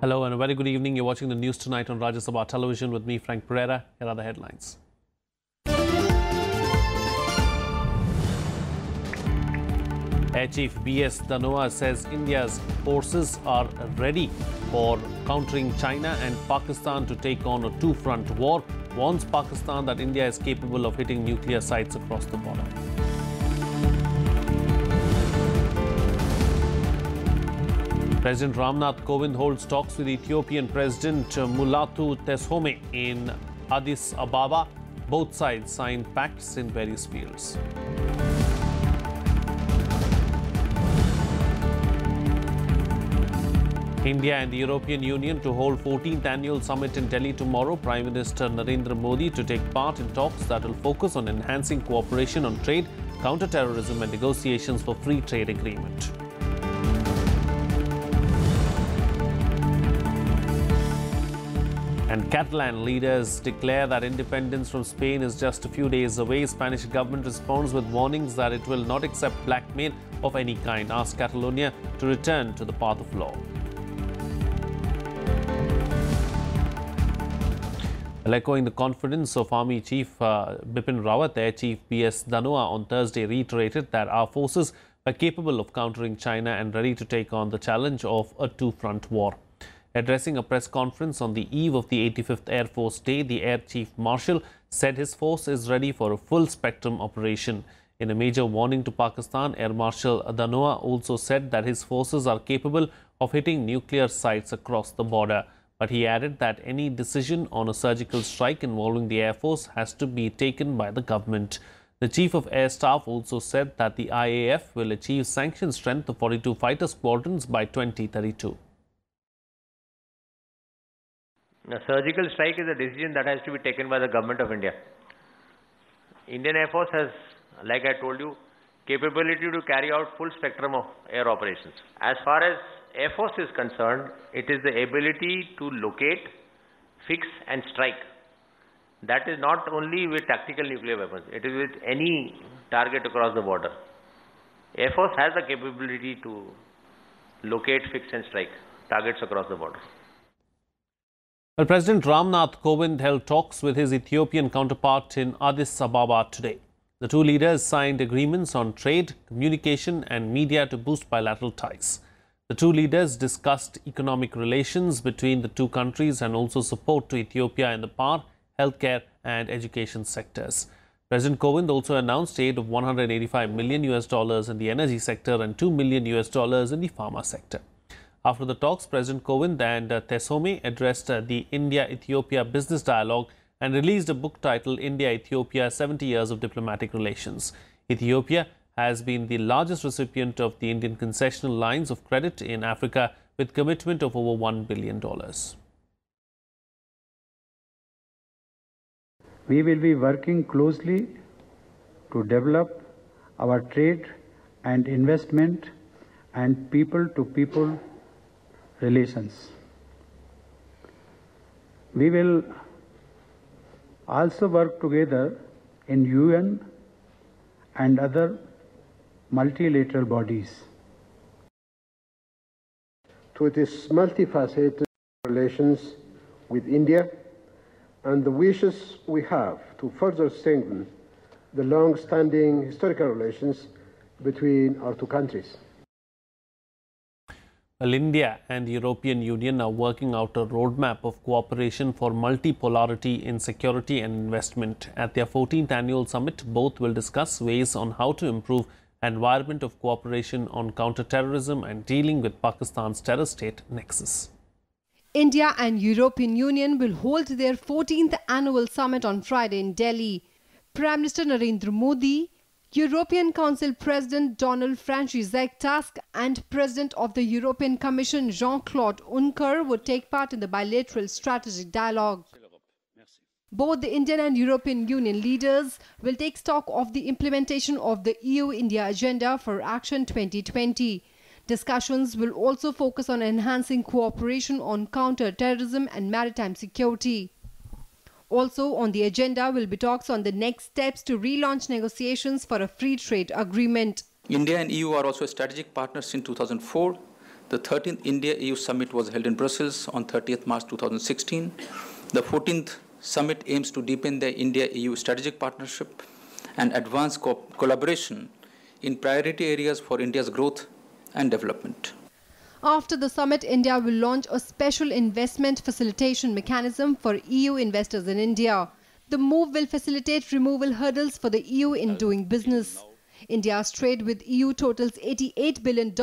Hello and a very good evening. You're watching the news tonight on Rajya Sabha television with me, Frank Pereira. Here are the headlines. Air Chief B.S. Dhanoa says India's forces are ready for countering China and Pakistan to take on a two-front war. Warns Pakistan that India is capable of hitting nuclear sites across the border. President Ramnath Kovind holds talks with Ethiopian President Mulatu Teshome in Addis Ababa. Both sides signed pacts in various fields. India and the European Union to hold 14th annual summit in Delhi tomorrow. Prime Minister Narendra Modi to take part in talks that will focus on enhancing cooperation on trade, counter-terrorism and negotiations for free trade agreement. And Catalan leaders declare that independence from Spain is just a few days away. Spanish government responds with warnings that it will not accept blackmail of any kind. Asks Catalonia to return to the path of law. Echoing the confidence of Army Chief Bipin Rawat, Air Chief B.S. Dhanoa on Thursday reiterated that our forces are capable of countering China and ready to take on the challenge of a two-front war. Addressing a press conference on the eve of the 85th Air Force Day, the Air Chief Marshal said his force is ready for a full-spectrum operation. In a major warning to Pakistan, Air Marshal Dhanoa also said that his forces are capable of hitting nuclear sites across the border. But he added that any decision on a surgical strike involving the Air Force has to be taken by the government. The Chief of Air Staff also said that the IAF will achieve sanctioned strength of 42 fighter squadrons by 2032. A surgical strike is a decision that has to be taken by the government of India. Indian Air Force has, like I told you, capability to carry out full spectrum of air operations. As far as Air Force is concerned, it is the ability to locate, fix and strike. That is not only with tactical nuclear weapons, it is with any target across the border. Air Force has the capability to locate, fix and strike targets across the border. Well, President Ramnath Kovind held talks with his Ethiopian counterpart in Addis Ababa today. The two leaders signed agreements on trade, communication and media to boost bilateral ties. The two leaders discussed economic relations between the two countries and also support to Ethiopia in the power, healthcare and education sectors. President Kovind also announced aid of $185 million in the energy sector and $2 million in the pharma sector. After the talks, President Kovind and Teshome addressed the India-Ethiopia business dialogue and released a book titled India-Ethiopia 70 Years of Diplomatic Relations. Ethiopia has been the largest recipient of the Indian concessional lines of credit in Africa with commitment of over $1 billion. We will be working closely to develop our trade and investment and people-to-people relations. We will also work together in UN and other multilateral bodies. To its multifaceted relations with India and the wishes we have to further strengthen the long-standing historical relations between our two countries. Well, India and the European Union are working out a roadmap of cooperation for multipolarity in security and investment. At their 14th annual summit, both will discuss ways on how to improve environment of cooperation on counter-terrorism and dealing with Pakistan's terror state nexus. India and European Union will hold their 14th annual summit on Friday in Delhi. Prime Minister Narendra Modi, European Council President Donald Francis Tusk and President of the European Commission Jean-Claude Juncker would take part in the bilateral strategic dialogue. Both the Indian and European Union leaders will take stock of the implementation of the EU-India Agenda for Action 2020. Discussions will also focus on enhancing cooperation on counter-terrorism and maritime security. Also on the agenda will be talks on the next steps to relaunch negotiations for a free trade agreement. India and EU are also strategic partners since 2004. The 13th India-EU Summit was held in Brussels on 30th March 2016. The 14th Summit aims to deepen the India-EU strategic partnership and advance collaboration in priority areas for India's growth and development. After the summit, India will launch a special investment facilitation mechanism for EU investors in India. The move will facilitate removal hurdles for the EU in doing business. India's trade with EU totals $88 billion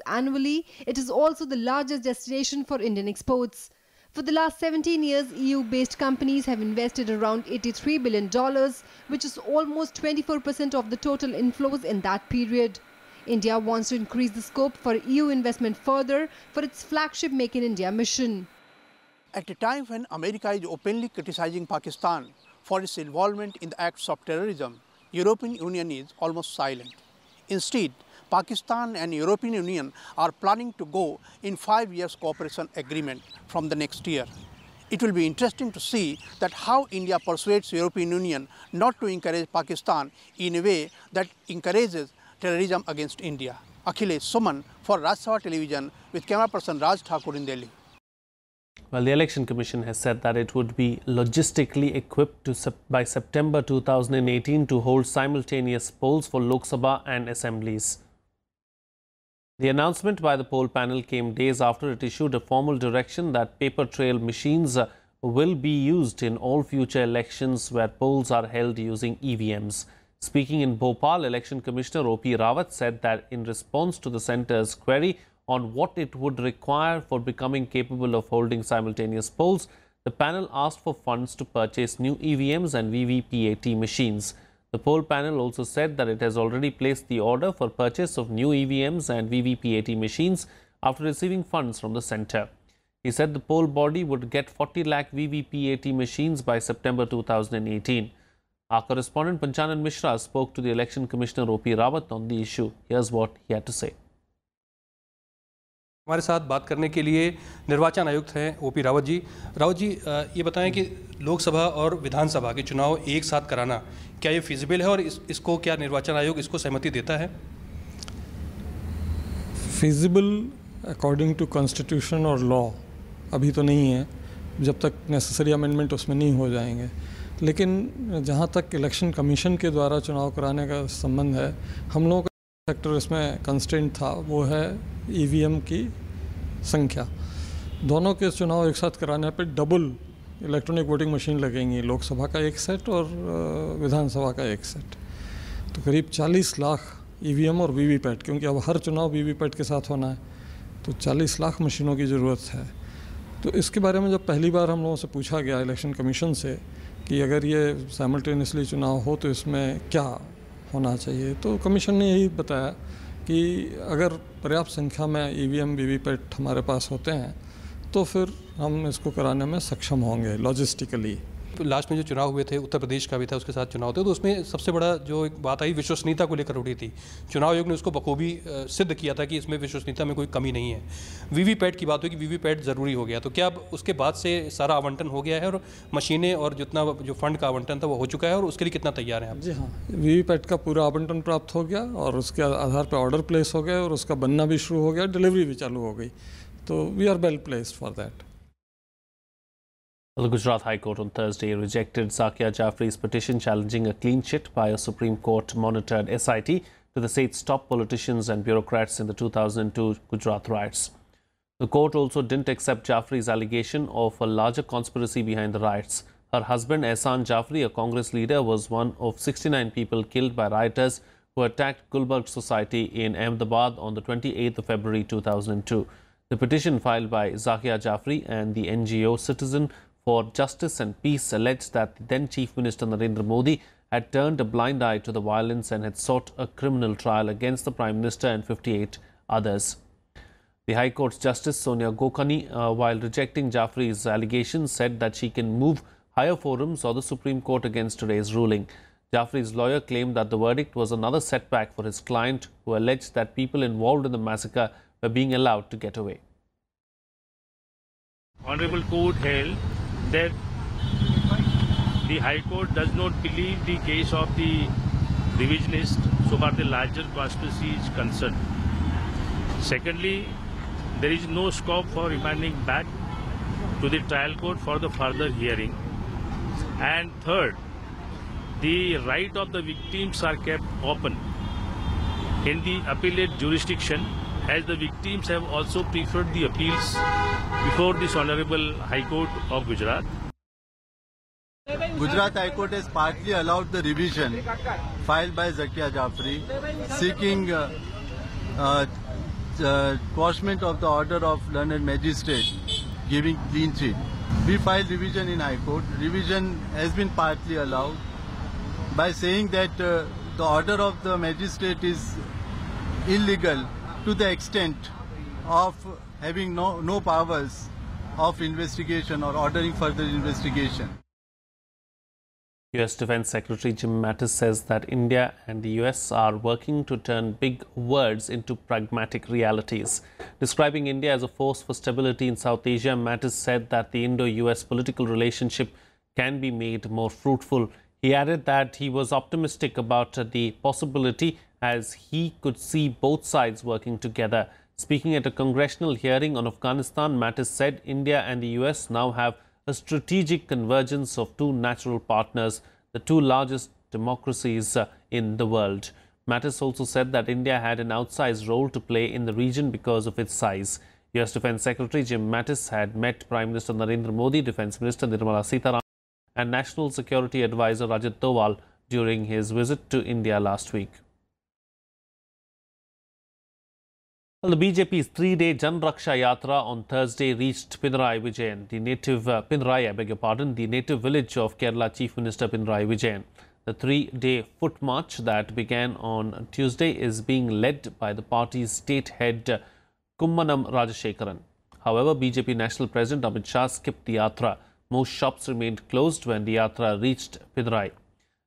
annually. It is also the largest destination for Indian exports. For the last 17 years, EU-based companies have invested around $83 billion, which is almost 24% of the total inflows in that period. India wants to increase the scope for EU investment further for its flagship Make in India mission. At a time when America is openly criticizing Pakistan for its involvement in the acts of terrorism, European Union is almost silent. Instead, Pakistan and European Union are planning to go in 5 years cooperation agreement from the next year. It will be interesting to see that how India persuades European Union not to encourage Pakistan in a way that encourages terrorism against India. Akhilesh Suman for Rajya Television with camera person Raj Thakur in Delhi. Well, the Election Commission has said that it would be logistically equipped by September 2018 to hold simultaneous polls for Lok Sabha and assemblies. The announcement by the poll panel came days after it issued a formal direction that paper trail machines will be used in all future elections where polls are held using EVMs. Speaking in Bhopal, Election Commissioner O.P. Rawat said that in response to the centre's query on what it would require for becoming capable of holding simultaneous polls, the panel asked for funds to purchase new EVMs and VVPAT machines. The poll panel also said that it has already placed the order for purchase of new EVMs and VVPAT machines after receiving funds from the centre. He said the poll body would get 40 lakh VVPAT machines by September 2018. Our correspondent Panchanan Mishra spoke to the Election Commissioner O.P. Rawat on the issue. Here's what he had to say. हमारे साथ बात करने के लिए निर्वाचन आयुक्त हैं O.P. Rawat ji. Rawat ji, ये बताएं कि लोकसभा और विधानसभा के चुनाव एक साथ कराना क्या ये फिजिबल है और इसको क्या निर्वाचन आयोग इसको सहमति देता है? फिजिबल अकॉर्डिंग टू कॉन्स्टिट्यूशन और लॉ अभी तो नहीं है, जब तक नेसेसरी अमेंडमेंट उसमें नहीं हो जाएंगे। लेकिन जहाँ तक इलेक्शन कमीशन के द्वारा चुनाव कराने का संबंध है, हम लोगों का फैक्टर इसमें कंस्ट्रेंट था, वो है ईवीएम की संख्या। दोनों के चुनाव एक साथ कराने पे डबल इलेक्ट्रॉनिक वोटिंग मशीन लगेंगी, लोकसभा का एक सेट और विधानसभा का एक सेट। तो करीब 40 लाख ईवीएम और वीवीपैट, क्योंकि अब हर चुनाव वीवीपैट के साथ होना है, तो 40 लाख मशीनों की ज़रूरत है। तो इसके बारे में जब पहली बार हम लोगों से पूछा गया इलेक्शन कमीशन से कि अगर ये साइमल्टेनियसली चुनाव हो तो इसमें क्या होना चाहिए, तो कमीशन ने यही बताया कि अगर पर्याप्त संख्या में ईवीएम वीवीपैट हमारे पास होते हैं तो फिर हम इसको कराने में सक्षम होंगे लॉजिस्टिकली। लास्ट में जो चुनाव हुए थे, उत्तर प्रदेश का भी था, उसके साथ चुनाव थे, तो उसमें सबसे बड़ा जो एक बात आई विश्वसनीयता को लेकर उठी थी। चुनाव आयोग ने उसको बखूबी सिद्ध किया था कि इसमें विश्वसनीयता में कोई कमी नहीं है। वीवीपैट की बात हुई कि वीवीपैट ज़रूरी हो गया, तो क्या अब उसके बाद से सारा आवंटन हो गया है और मशीनें और जितना जो फंड का आवंटन था वो हो चुका है, और उसके लिए कितना तैयार हैं आप? जी हाँ, वीवीपैट का पूरा आवंटन प्राप्त हो गया और उसके आधार पर ऑर्डर प्लेस हो गया और उसका बनना भी शुरू हो गया, डिलीवरी भी चालू हो गई, तो we are well placed for that. Well, the Gujarat High Court on Thursday rejected Zakia Jafri's petition challenging a clean chit by a Supreme Court-monitored SIT to the state's top politicians and bureaucrats in the 2002 Gujarat riots. The court also didn't accept Jafri's allegation of a larger conspiracy behind the riots. Her husband, Ehsan Jafri, a Congress leader, was one of 69 people killed by rioters who attacked Gulbarg Society in Ahmedabad on the 28th of February 2002. The petition filed by Zakia Jafri and the NGO Citizen for Justice and Peace alleged that the then Chief Minister Narendra Modi had turned a blind eye to the violence and had sought a criminal trial against the Prime Minister and 58 others. The High Court's Justice Sonia Gokhani, while rejecting Jafri's allegations, said that she can move higher forums or the Supreme Court against today's ruling. Jafri's lawyer claimed that the verdict was another setback for his client, who alleged that people involved in the massacre were being allowed to get away. Honorable Court held that the High Court does not believe the case of the revisionist so far the larger conspiracy is concerned. Secondly, there is no scope for remanding back to the trial court for the further hearing. And third, the right of the victims are kept open in the appellate jurisdiction, as the victims have also preferred the appeals before this Honorable High Court of Gujarat. Gujarat High Court has partly allowed the revision filed by Zakia Jafri seeking quashment of the order of learned magistrate giving clean sheet. We filed revision in High Court. Revision has been partly allowed by saying that the order of the magistrate is illegal to the extent of having no powers of investigation or ordering further investigation. US Defense Secretary Jim Mattis says that India and the US are working to turn big words into pragmatic realities. Describing India as a force for stability in South Asia, Mattis said that the Indo-US political relationship can be made more fruitful. He added that he was optimistic about the possibility as he could see both sides working together. Speaking at a congressional hearing on Afghanistan, Mattis said India and the US now have a strategic convergence of two natural partners, the two largest democracies in the world. Mattis also said that India had an outsized role to play in the region because of its size. US Defense Secretary Jim Mattis had met Prime Minister Narendra Modi, Defense Minister Nirmala Sitharaman and National Security Advisor Ajit Doval during his visit to India last week. Well, the BJP's three-day Jan Raksha Yatra on Thursday reached Pinarayi Vijayan, the native the native village of Kerala Chief Minister Pinarayi Vijayan. The three-day foot march that began on Tuesday is being led by the party's state head Kummanam Rajashekaran. However, BJP National President Amit Shah skipped the Yatra. Most shops remained closed when the Yatra reached Pinarayi.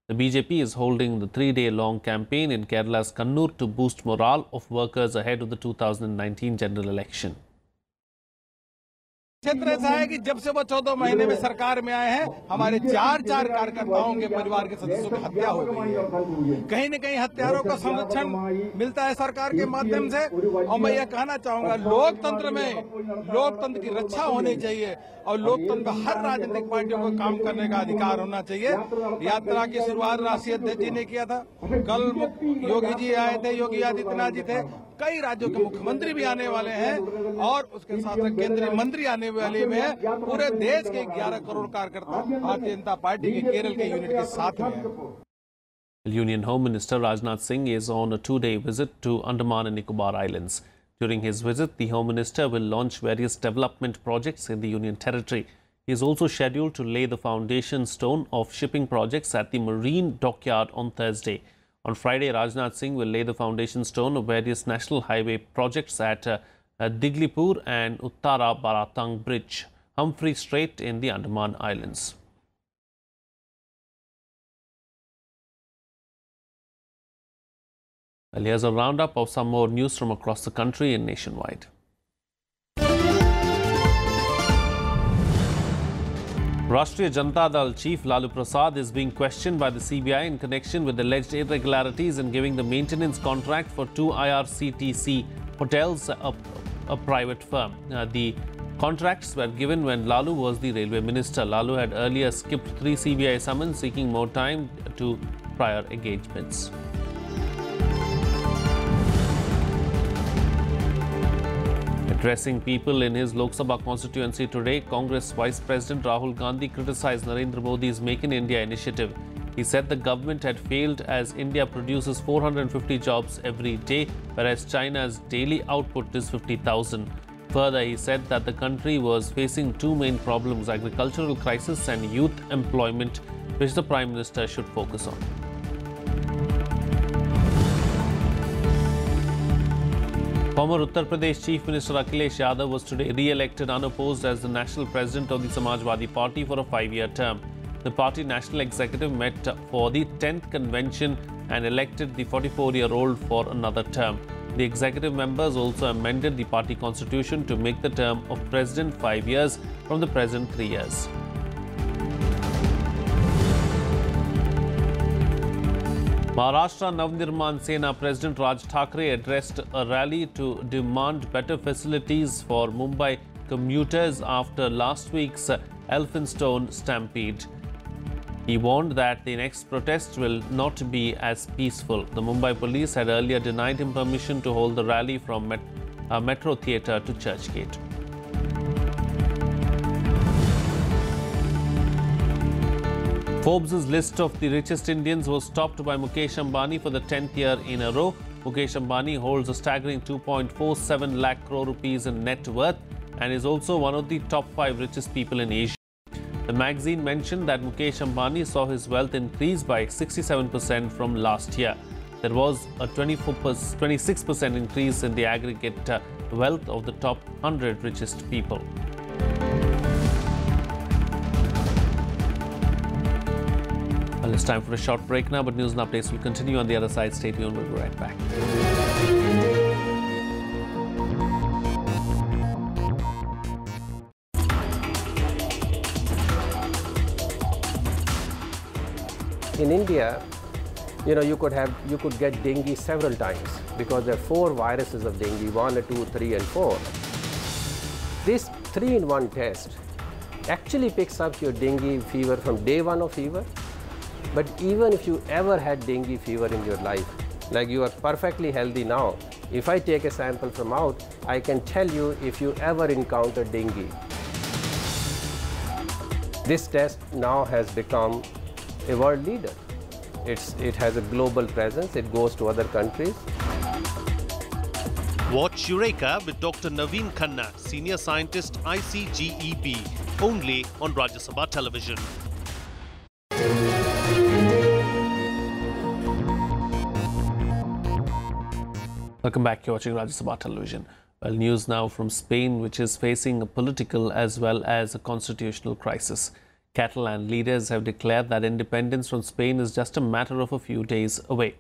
The BJP is holding the three-day-long campaign in Kerala's Kannur to boost morale of workers ahead of the 2019 general election. क्षेत्र ऐसा है कि जब से वो 14 महीने में सरकार में आए हैं, हमारे चार कार्यकर्ताओं के परिवार के सदस्यों की हत्या हो गई है। कहीं न कहीं हत्यारों का संरक्षण मिलता है सरकार के माध्यम से। और मैं यह कहना चाहूंगा, लोकतंत्र में लोकतंत्र की रक्षा होनी चाहिए और लोकतंत्र में हर राजनीतिक पार्टियों को काम करने का अधिकार होना चाहिए। यात्रा की शुरुआत राष्ट्रीय अध्यक्ष जी ने किया था। कल योगी जी आए थे, योगी आदित्यनाथ जी थे। कई राज्यों के मुख्यमंत्री भी आने वाले हैं और उसके साथ साथ केंद्रीय मंत्री आने वाले में है। पूरे देश के 11 करोड़ कार्यकर्ता भारतीय जनता पार्टी के केरल के यूनिट के साथ में हैं। Union Home Minister Rajnath Singh is on a two-day visit to Andaman and Nicobar Islands. During his visit, the Home Minister will launch various development projects in the Union Territory. He is also scheduled to lay the foundation stone of shipping projects at the Marine Dockyard on Thursday. On Friday, Rajnath Singh will lay the foundation stone of various national highway projects at Diglipur and Uttara Baratang Bridge, Humphrey Strait in the Andaman Islands. Well, here's a roundup of some more news from across the country and nationwide. Rashtriya Janata Dal Chief Lalu Prasad is being questioned by the CBI in connection with alleged irregularities in giving the maintenance contract for two IRCTC hotels, a private firm. The contracts were given when Lalu was the railway minister. Lalu had earlier skipped 3 CBI summons seeking more time to prior engagements. Addressing people in his Lok Sabha constituency today, Congress Vice President Rahul Gandhi criticized Narendra Modi's Make in India initiative. He said the government had failed as India produces 450 jobs every day, whereas China's daily output is 50,000. Further, he said that the country was facing two main problems, agricultural crisis and youth employment, which the Prime Minister should focus on. Former Uttar Pradesh Chief Minister Akhilesh Yadav was today re-elected unopposed as the National President of the Samajwadi Party for a 5-year term. The party National Executive met for the 10th convention and elected the 44-year-old for another term. The executive members also amended the party constitution to make the term of President 5 years from the present 3 years. Maharashtra Navnirman Sena President Raj Thackeray addressed a rally to demand better facilities for Mumbai commuters after last week's Elphinstone stampede. He warned that the next protest will not be as peaceful. The Mumbai police had earlier denied him permission to hold the rally from Metro Theatre to Churchgate. Forbes' list of the richest Indians was topped by Mukesh Ambani for the 10th year in a row. Mukesh Ambani holds a staggering 2.47 lakh crore rupees in net worth and is also one of the top 5 richest people in Asia. The magazine mentioned that Mukesh Ambani saw his wealth increase by 67% from last year. There was a 26% increase in the aggregate wealth of the top 100 richest people. Well, it's time for a short break now, but news and updates will continue on the other side. Stay tuned, we'll be right back. In India, you could get dengue several times because there are 4 viruses of dengue, 1, 2, 3 and 4. This 3-in-1 test actually picks up your dengue fever from day 1 of fever. But even if you ever had dengue fever in your life, like you are perfectly healthy now, if I take a sample from out, I can tell you if you ever encountered dengue. This test now has become a world leader. It has a global presence. It goes to other countries. Watch Eureka with Dr. Naveen Khanna, Senior Scientist, ICGEB, only on Rajya Sabha television. Welcome back. You're watching Rajya Sabha television. Well, news now from Spain, which is facing a political as well as a constitutional crisis. Catalan leaders have declared that independence from Spain is just a matter of a few days away.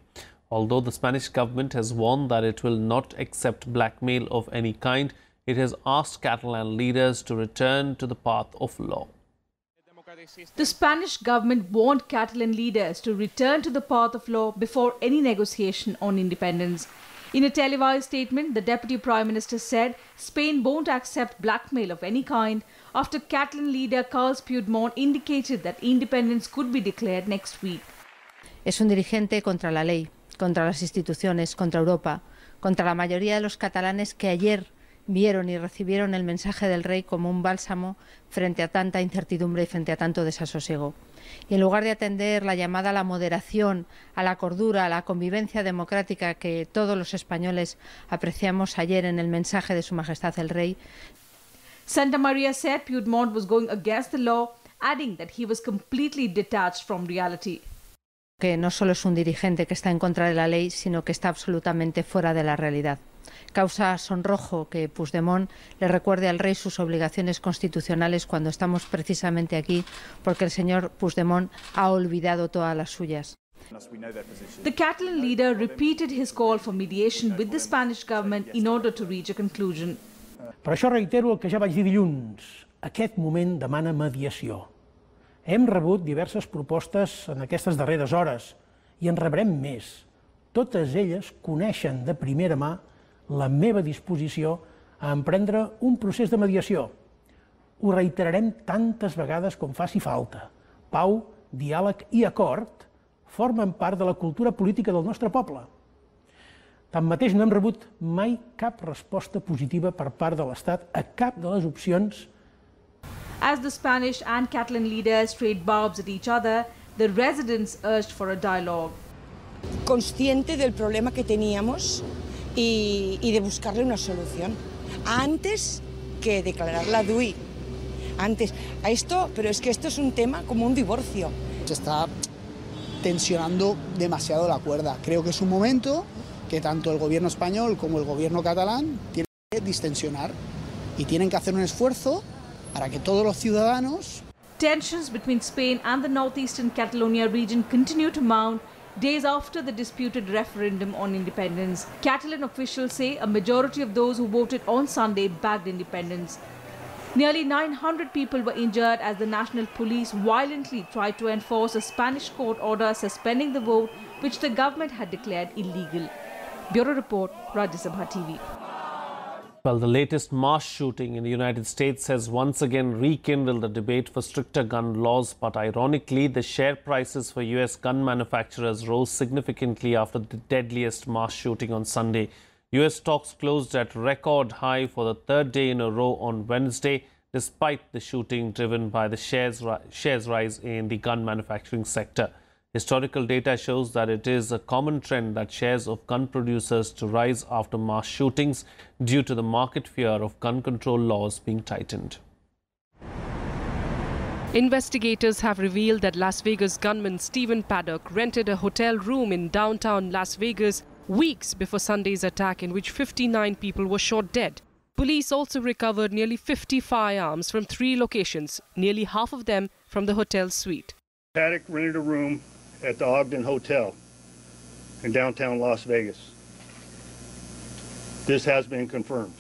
Although the Spanish government has warned that it will not accept blackmail of any kind, it has asked Catalan leaders to return to the path of law. The Spanish government warned Catalan leaders to return to the path of law before any negotiation on independence. In a televised statement, the Deputy Prime Minister said Spain won't accept blackmail of any kind after Catalan leader Carles Puigdemont indicated that independence could be declared next week. Es un dirigente contra la ley, contra las instituciones, contra Europa, contra la mayoría de los catalanes que ayer vieron y recibieron el mensaje del rey como un bálsamo frente a tanta incertidumbre y frente a tanto desasosiego. Y en lugar de atender la llamada a la moderación, a la cordura, a la convivencia democrática que todos los españoles apreciamos ayer en el mensaje de Su Majestad el Rey, Santa Maria said Puigdemont was going against the law, adding that he was completely detached from reality. Que no solo es un dirigente que está en contra de la ley, sino que está absolutamente fuera de la realidad. Causa sonrojo que Puigdemont le recuerde al rey sus obligaciones constitucionales cuando estamos precisamente aquí, porque el señor Puigdemont ha olvidado todas las suyas. The Catalan leader repeated his call for mediation with the Spanish government in order to reach a conclusion. Per això reitero el que ja vaig dir dilluns. Aquest moment demana mediació. Hem rebut diverses propostes en aquestes darreres hores i en rebrem més. Totes elles coneixen de primera mà la meva disposició a emprendre un procés de mediació. Ho reiterarem tantes vegades com faci falta. Pau, diàleg i acord formen part de la cultura política del nostre poble. Tanmateix no hem rebut mai cap resposta positiva per part de l'Estat a cap de les opcions. As the Spanish and Catalan leaders trade barbs at each other, the residents urged for a dialogue. Consciente del problema que teníamos y de buscarle una solución antes que declararla DUI. Antes a esto, pero es que esto es un tema como un divorcio. Se está tensionando demasiado la cuerda. Creo que es un momento que tanto el gobierno español como el gobierno catalán tienen que distensionar y tienen que hacer un esfuerzo para que todos los ciudadanos. Tensions between Spain and the northeastern Catalonia region continue to mount days after the disputed referendum on independence. Catalan officials say a majority of those who voted on Sunday backed independence. Nearly 900 people were injured as the national police violently tried to enforce a Spanish court order suspending the vote which the government had declared illegal. Bureau Report, Rajya Sabha TV. Well, the latest mass shooting in the United States has once again rekindled the debate for stricter gun laws. But ironically, the share prices for US gun manufacturers rose significantly after the deadliest mass shooting on Sunday. US stocks closed at record high for the third day in a row on Wednesday, despite the shooting driven by the shares rise in the gun manufacturing sector. Historical data shows that it is a common trend that shares of gun producers to rise after mass shootings due to the market fear of gun control laws being tightened. Investigators have revealed that Las Vegas gunman Stephen Paddock rented a hotel room in downtown Las Vegas weeks before Sunday's attack, in which 59 people were shot dead. Police also recovered nearly 50 firearms from 3 locations, nearly half of them from the hotel suite. Paddock rented a room at the Ogden Hotel in downtown Las Vegas. This has been confirmed.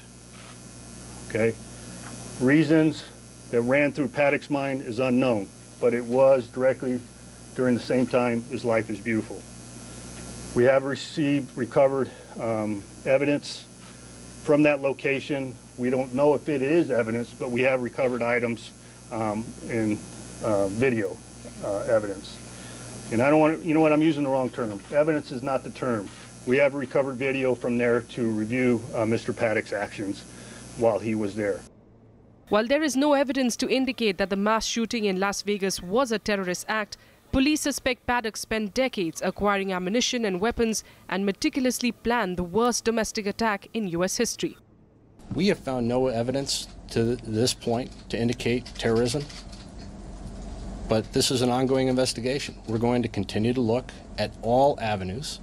Okay. Reasons that ran through Paddock's mind is unknown, but it was directly during the same time as Life is Beautiful. We have recovered evidence from that location. We don't know if it is evidence, but we have recovered items in video evidence. And I don't want to, you know what, I'm using the wrong term. Evidence is not the term. We have recovered video from there to review Mr. Paddock's actions while he was there. While there is no evidence to indicate that the mass shooting in Las Vegas was a terrorist act, police suspect Paddock spent decades acquiring ammunition and weapons and meticulously planned the worst domestic attack in U.S. history. We have found no evidence to this point to indicate terrorism. But this is an ongoing investigation. We're going to continue to look at all avenues.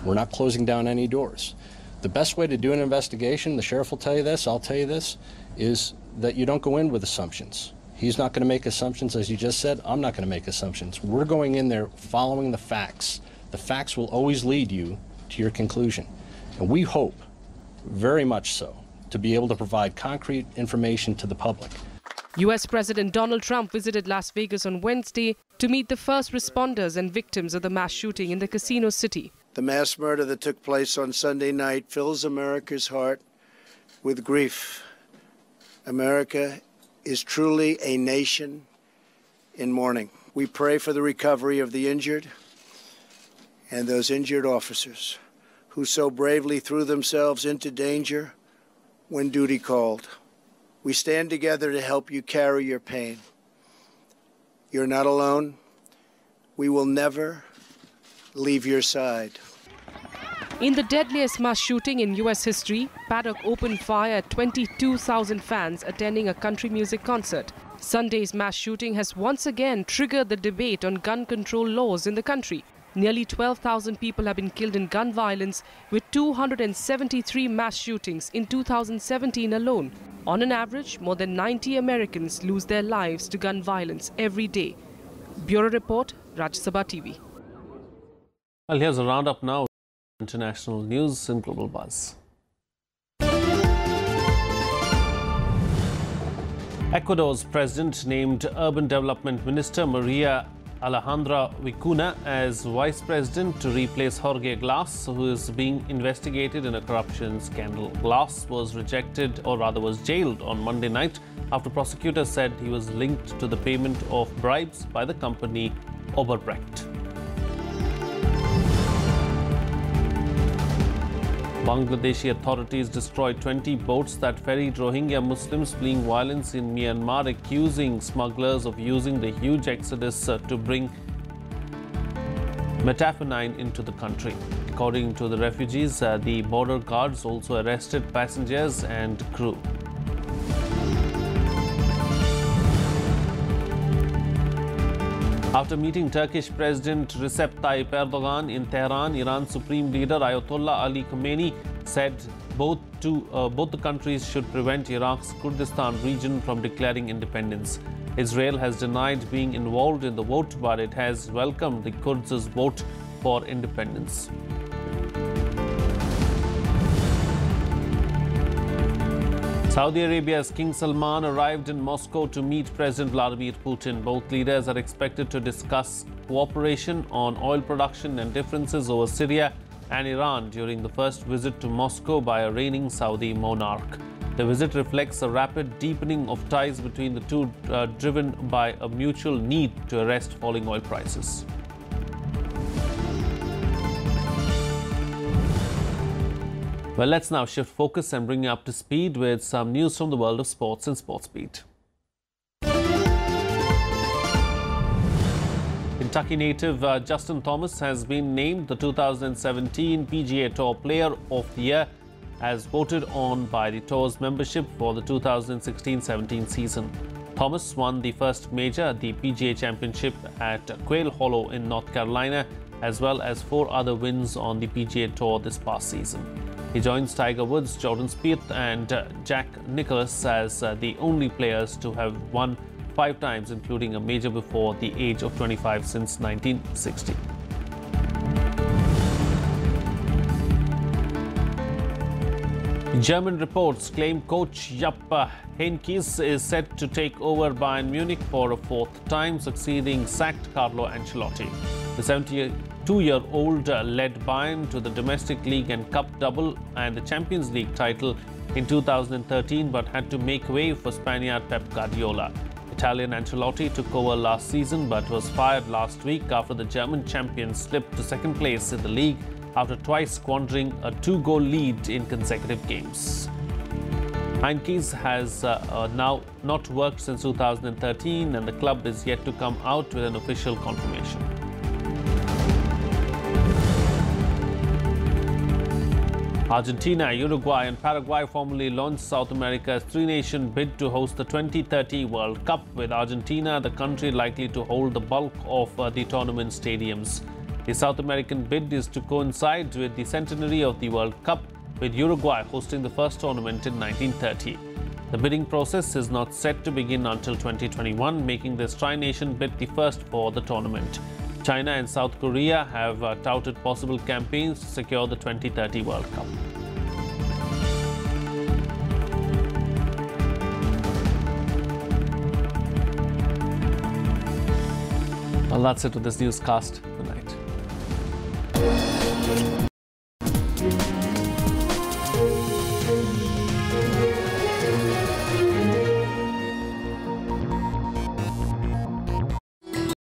We're not closing down any doors. The best way to do an investigation, the sheriff will tell you this, I'll tell you this, is that you don't go in with assumptions. He's not going to make assumptions, as you just said. I'm not going to make assumptions. We're going in there following the facts. The facts will always lead you to your conclusion. And we hope, very much so, to be able to provide concrete information to the public. U.S. President Donald Trump visited Las Vegas on Wednesday to meet the first responders and victims of the mass shooting in the casino city. The mass murder that took place on Sunday night fills America's heart with grief. America is truly a nation in mourning. We pray for the recovery of the injured and those injured officers who so bravely threw themselves into danger when duty called. We stand together to help you carry your pain. You're not alone. We will never leave your side. In the deadliest mass shooting in U.S. history, Paddock opened fire at 22,000 fans attending a country music concert. Sunday's mass shooting has once again triggered the debate on gun control laws in the country. Nearly 12,000 people have been killed in gun violence, with 273 mass shootings in 2017 alone. On an average, more than 90 Americans lose their lives to gun violence every day. Bureau Report, Rajya Sabha TV. Well, here's a roundup now. International news in Global Buzz. Ecuador's president named Urban Development Minister Maria Alejandra Vicuna as vice president to replace Jorge Glass, who is being investigated in a corruption scandal. Glass was jailed on Monday night after prosecutors said he was linked to the payment of bribes by the company Oberbrecht. Bangladeshi authorities destroyed 20 boats that ferried Rohingya Muslims fleeing violence in Myanmar, accusing smugglers of using the huge exodus to bring methamphetamine into the country. According to the refugees, the border guards also arrested passengers and crew. After meeting Turkish President Recep Tayyip Erdogan in Tehran, Iran's Supreme Leader Ayatollah Ali Khamenei said both the countries should prevent Iraq's Kurdistan region from declaring independence. Israel has denied being involved in the vote, but it has welcomed the Kurds' vote for independence. Saudi Arabia's King Salman arrived in Moscow to meet President Vladimir Putin. Both leaders are expected to discuss cooperation on oil production and differences over Syria and Iran during the first visit to Moscow by a reigning Saudi monarch. The visit reflects a rapid deepening of ties between the two, driven by a mutual need to arrest falling oil prices. Well, let's now shift focus and bring you up to speed with some news from the world of sports and SportsBeat. Kentucky native Justin Thomas has been named the 2017 PGA Tour Player of the Year, as voted on by the Tour's membership for the 2016-17 season. Thomas won the first major, the PGA Championship at Quail Hollow in North Carolina, as well as 4 other wins on the PGA Tour this past season. He joins Tiger Woods, Jordan Spieth and Jack Nicklaus as the only players to have won 5 times, including a major before the age of 25 since 1960. German reports claim coach Jupp Heynckes is set to take over Bayern Munich for a 4th time, succeeding sacked Carlo Ancelotti. The 72-year-old led Bayern to the domestic league and cup double and the Champions League title in 2013, but had to make way for Spaniard Pep Guardiola. Italian Ancelotti took over last season but was fired last week after the German champions slipped to second place in the league after twice squandering a 2-goal lead in consecutive games. Heynckes has now not worked since 2013 and the club is yet to come out with an official confirmation. Argentina, Uruguay and Paraguay formally launched South America's 3-nation bid to host the 2030 World Cup, with Argentina the country likely to hold the bulk of the tournament stadiums. The South American bid is to coincide with the centenary of the World Cup, with Uruguay hosting the first tournament in 1930. The bidding process is not set to begin until 2021, making this tri-nation bid the first for the tournament. China and South Korea have touted possible campaigns to secure the 2030 World Cup. Well, that's it with this newscast. Good night.